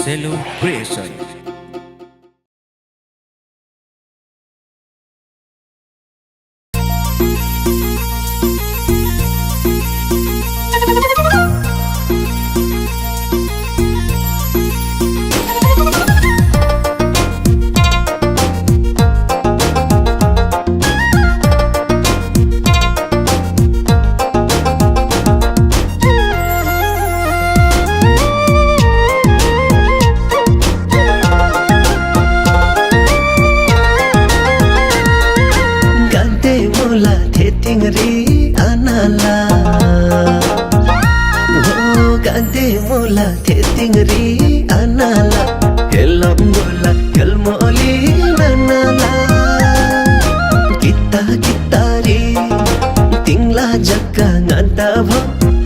celebration. Mula tingri anala helam bola kelmoli nanala kita kitari tingla jakka ngadava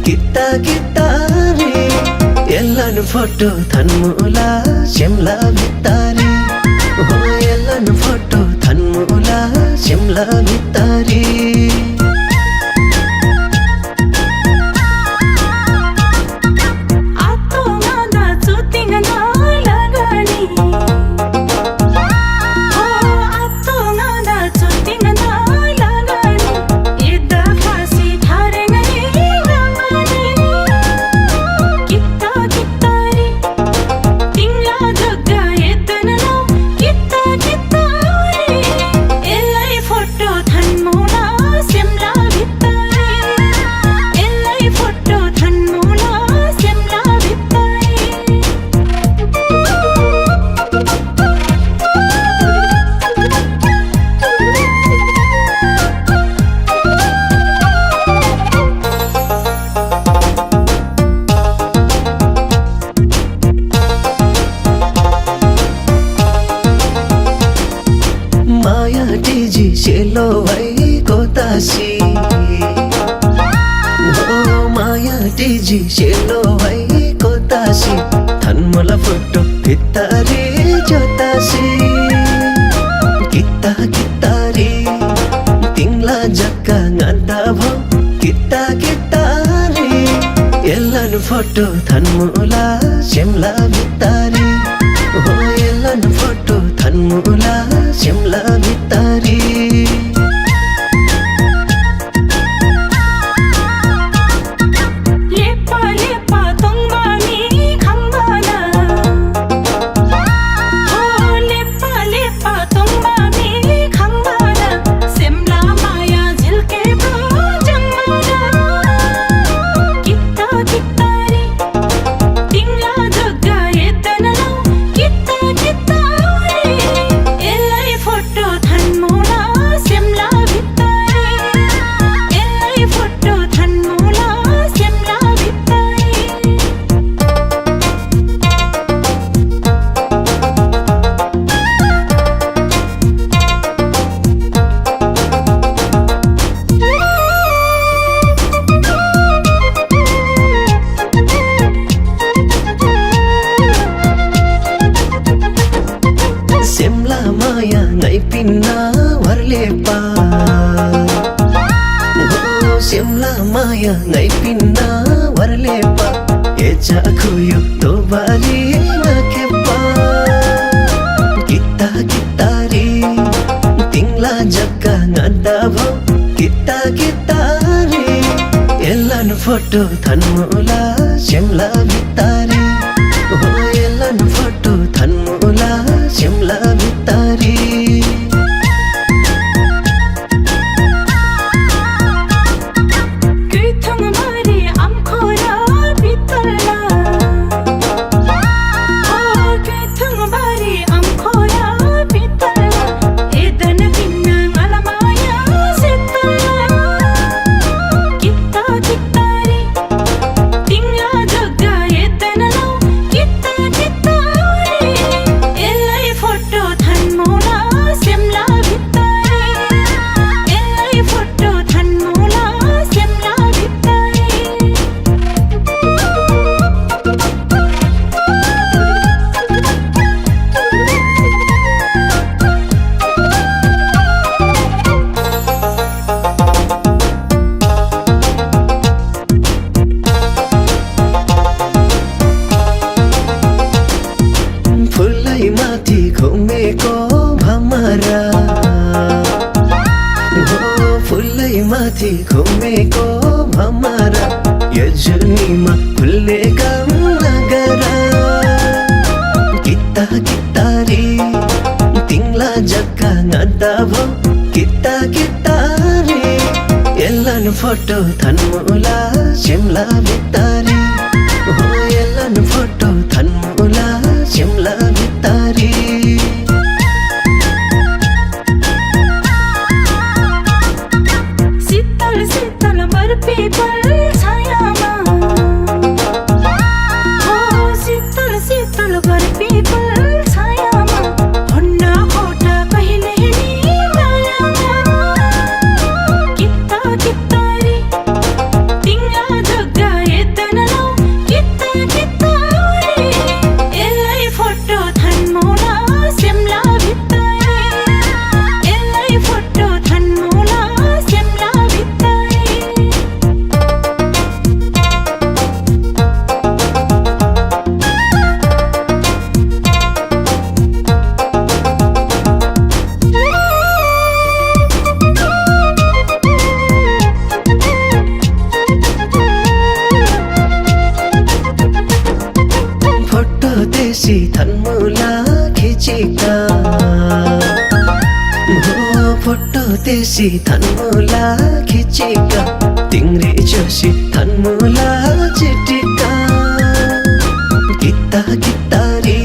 kita kitari ellan photo thanmula shimla vitari oh ellan photo thanmula shimla vitari Shelo vai kotasi oh maya tiji shelo vai kotasi thanmala photo kitari jotasi kita kitari tingla jakka ngadava kita kitari ellan photo thanmula shimla vitari oh ellan photo thanmula shimla vitari Maya ngai pinna warlepa oh Shimla Maya ngai pinna warlepa echa khuyo to bali na kepa kita kitari tingla jakka ngadava kita kitari ellan photo thanmula Shimla vitari oh ellan photo thanmula Shimla vitari Tingla jagga edana माथि घुमेको भमरा यो जुनीमा फुल्ने काम नगरा किता कितारी तिङला जग्गा नदा भो किता कितारी एल्लन photo थन्मुला Shimla भितारी हो एल्लन फोटो थन्मुला शिमला भितारी शीतल शीतल बर्फीपल छायामा हो शीतल शीतल बर्फीपल छायामा भन्न खोटा कहिले नि मायामा किता कितारी तिङला जग्गा हेर्दैन लौ किता कितारी यसलाई फोटो थन्मुला शिमला भित्तारी यसलाई फोटो थन्मुला शिमला भित्तारी फोटो देशी थन्मुला खिचेका हो फोटो देशी थन्मुला खिचेका तिङ्रे जोशी थन्मुला चिटिका किता कितारी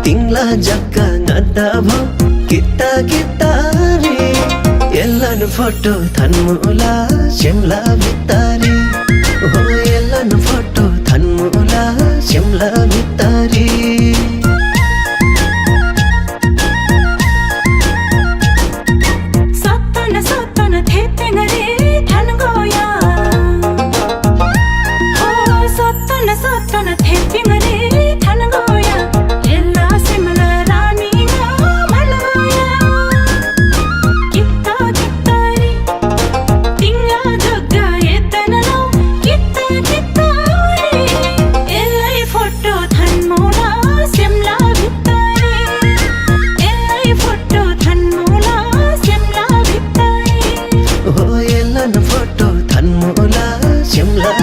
तिङला जग्गा नदा भो किता कितारी एल्लन फोटो थन्मुला शिमला भितारी हो एल्लन फोटो थन्मुला शिमला भितारी सत्तन सत्तन थेतेङ रे ठान गया हो सत्तन सत्तन थेतेङ रे ठान गया एल्ला शिमला रानीमा मन गया किता कितारी तिङला जग्गा हेर्दैन लौ किता कितारी यसलाई फोटो थन्मुला शिमला भित्तारी यसलाई फोटो थन्मुला शिमला भित्तारी हो एल्लन फोटो थन्मुला शिमला